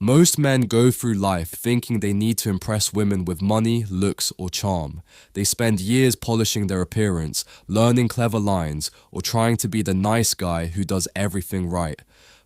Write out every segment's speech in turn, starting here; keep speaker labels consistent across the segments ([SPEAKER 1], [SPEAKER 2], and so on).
[SPEAKER 1] Most men go through life thinking they need to impress women with money, looks, or charm. They spend years polishing their appearance, learning clever lines, or trying to be the nice guy who does everything right.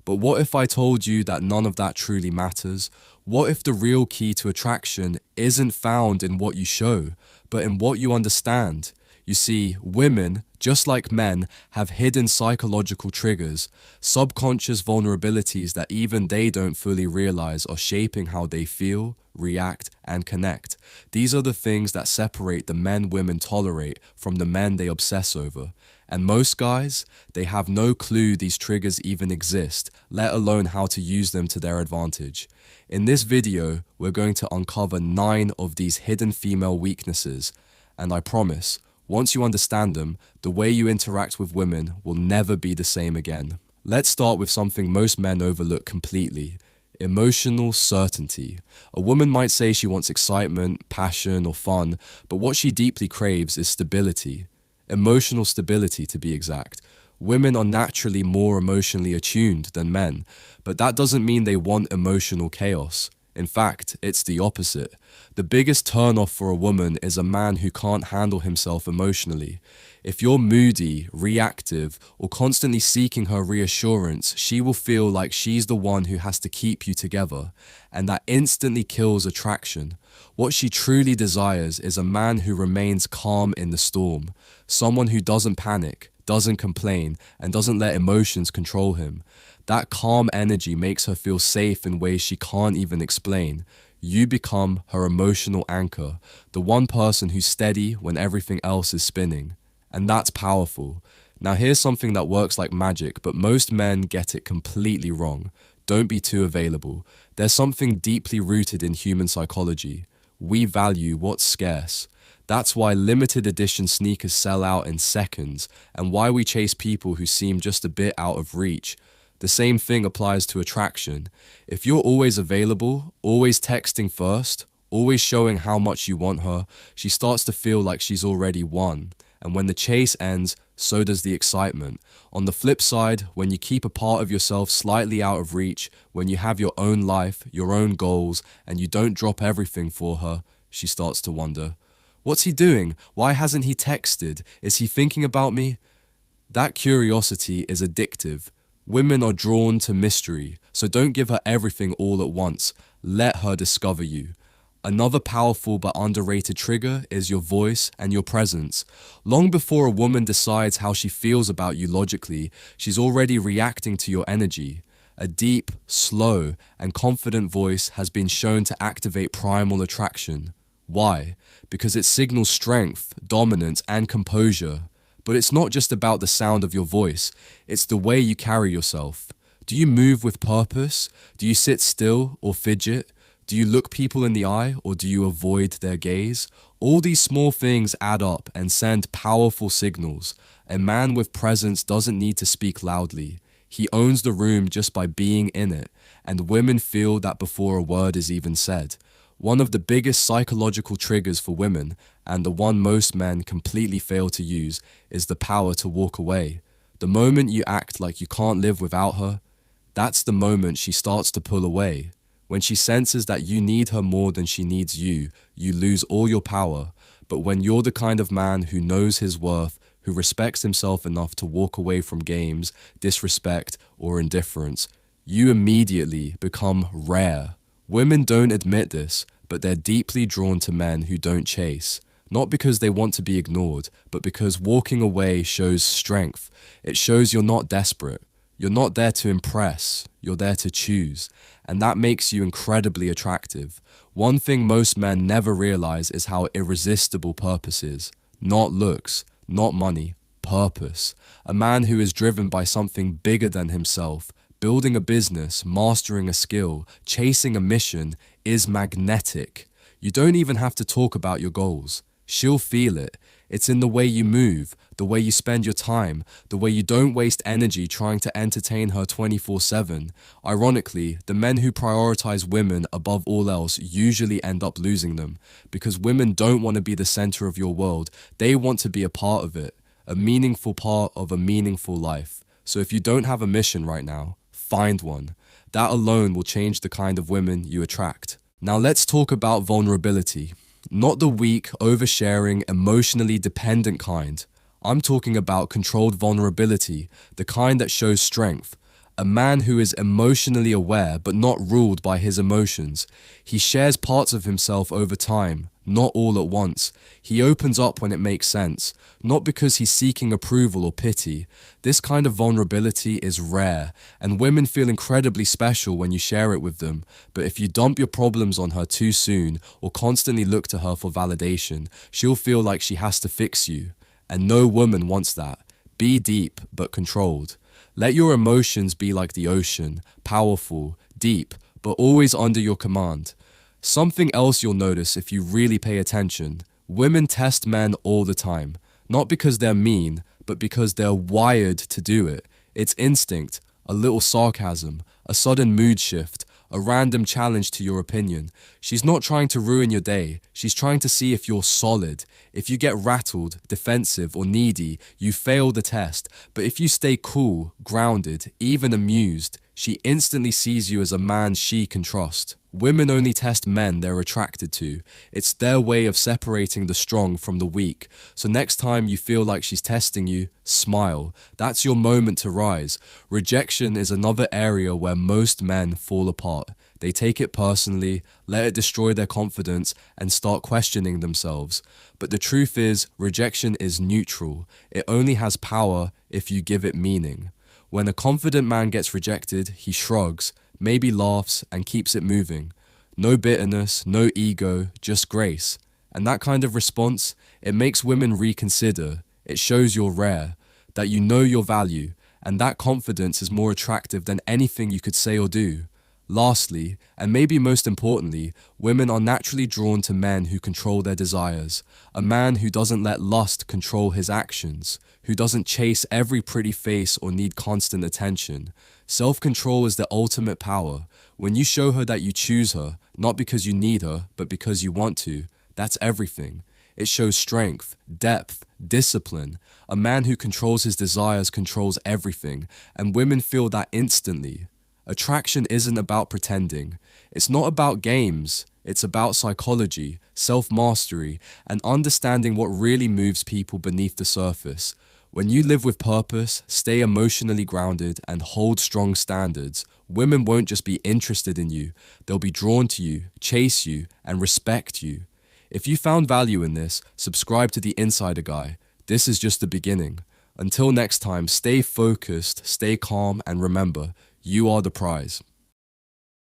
[SPEAKER 1] But what if I told you that none of that truly matters? What if the real key to attraction isn't found in what you show, but in what you understand? You see, women, just like men, have hidden psychological triggers, subconscious vulnerabilities that even they don't fully realize are shaping how they feel, react, and connect. These are the things that separate the men women tolerate from the men they obsess over. And most guys, they have no clue these triggers even exist, let alone how to use them to their advantage. In this video, we're going to uncover 9 of these hidden female weaknesses, and I promise, once you understand them, the way you interact with women will never be the same again. Let's start with something most men overlook completely: emotional certainty. A woman might say she wants excitement, passion, or fun, but what she deeply craves is stability. Emotional stability, to be exact. Women are naturally more emotionally attuned than men, but that doesn't mean they want emotional chaos. In fact, it's the opposite. The biggest turnoff for a woman is a man who can't handle himself emotionally. If you're moody, reactive, or constantly seeking her reassurance, she will feel like she's the one who has to keep you together, and that instantly kills attraction. What she truly desires is a man who remains calm in the storm, someone who doesn't panic, doesn't complain, and doesn't let emotions control him. That calm energy makes her feel safe in ways she can't even explain. You become her emotional anchor, the one person who's steady when everything else is spinning. And that's powerful. Now here's something that works like magic, but most men get it completely wrong. Don't be too available. There's something deeply rooted in human psychology. We value what's scarce. That's why limited edition sneakers sell out in seconds, and why we chase people who seem just a bit out of reach. The same thing applies to attraction. If you're always available, always texting first, always showing how much you want her, she starts to feel like she's already won. And when the chase ends, so does the excitement. On the flip side, when you keep a part of yourself slightly out of reach, when you have your own life, your own goals, and you don't drop everything for her, she starts to wonder, what's he doing? Why hasn't he texted? Is he thinking about me? That curiosity is addictive. Women are drawn to mystery, so don't give her everything all at once. Let her discover you. Another powerful but underrated trigger is your voice and your presence. Long before a woman decides how she feels about you logically, she's already reacting to your energy. A deep, slow, and confident voice has been shown to activate primal attraction. Why? Because it signals strength, dominance, and composure. But it's not just about the sound of your voice, it's the way you carry yourself. Do you move with purpose? Do you sit still or fidget? Do you look people in the eye or do you avoid their gaze? All these small things add up and send powerful signals. A man with presence doesn't need to speak loudly. He owns the room just by being in it, and women feel that before a word is even said. One of the biggest psychological triggers for women, and the one most men completely fail to use, is the power to walk away. The moment you act like you can't live without her, that's the moment she starts to pull away. When she senses that you need her more than she needs you, you lose all your power. But when you're the kind of man who knows his worth, who respects himself enough to walk away from games, disrespect, or indifference, you immediately become rare. Women don't admit this, but they're deeply drawn to men who don't chase. Not because they want to be ignored, but because walking away shows strength. It shows you're not desperate. You're not there to impress. You're there to choose. And that makes you incredibly attractive. One thing most men never realize is how irresistible purpose is. Not looks, not money, purpose. A man who is driven by something bigger than himself, building a business, mastering a skill, chasing a mission, is magnetic. You don't even have to talk about your goals. She'll feel it. It's in the way you move, the way you spend your time, the way you don't waste energy trying to entertain her 24/7. Ironically, the men who prioritize women above all else usually end up losing them, because women don't want to be the center of your world. They want to be a part of it, a meaningful part of a meaningful life. So if you don't have a mission right now, find one. That alone will change the kind of women you attract. Now let's talk about vulnerability. Not the weak, oversharing, emotionally dependent kind. I'm talking about controlled vulnerability, the kind that shows strength. A man who is emotionally aware but not ruled by his emotions. He shares parts of himself over time, not all at once. He opens up when it makes sense, not because he's seeking approval or pity. This kind of vulnerability is rare, and women feel incredibly special when you share it with them. But if you dump your problems on her too soon or constantly look to her for validation, she'll feel like she has to fix you. And no woman wants that. Be deep but controlled. Let your emotions be like the ocean, powerful, deep, but always under your command. Something else you'll notice if you really pay attention. Women test men all the time. Not because they're mean, but because they're wired to do it. It's instinct, a little sarcasm, a sudden mood shift, a random challenge to your opinion. She's not trying to ruin your day. She's trying to see if you're solid. If you get rattled, defensive, or needy, you fail the test. But if you stay cool, grounded, even amused, she instantly sees you as a man she can trust. Women only test men they're attracted to. It's their way of separating the strong from the weak. So next time you feel like she's testing you, smile. That's your moment to rise. Rejection is another area where most men fall apart. They take it personally, let it destroy their confidence, and start questioning themselves. But the truth is, rejection is neutral. It only has power if you give it meaning. When a confident man gets rejected, he shrugs, maybe laughs, and keeps it moving. No bitterness, no ego, just grace. And that kind of response, it makes women reconsider. It shows you're rare, that you know your value, and that confidence is more attractive than anything you could say or do. Lastly, and maybe most importantly, women are naturally drawn to men who control their desires. A man who doesn't let lust control his actions, who doesn't chase every pretty face or need constant attention. Self-control is the ultimate power. When you show her that you choose her, not because you need her, but because you want to, that's everything. It shows strength, depth, discipline. A man who controls his desires controls everything, and women feel that instantly. Attraction isn't about pretending. It's not about games. It's about psychology, self-mastery, and understanding what really moves people beneath the surface. When you live with purpose, stay emotionally grounded, and hold strong standards, women won't just be interested in you. They'll be drawn to you, chase you, and respect you. If you found value in this, subscribe to The Insider Guy. This is just the beginning. Until next time, stay focused, stay calm, and remember, you are the prize.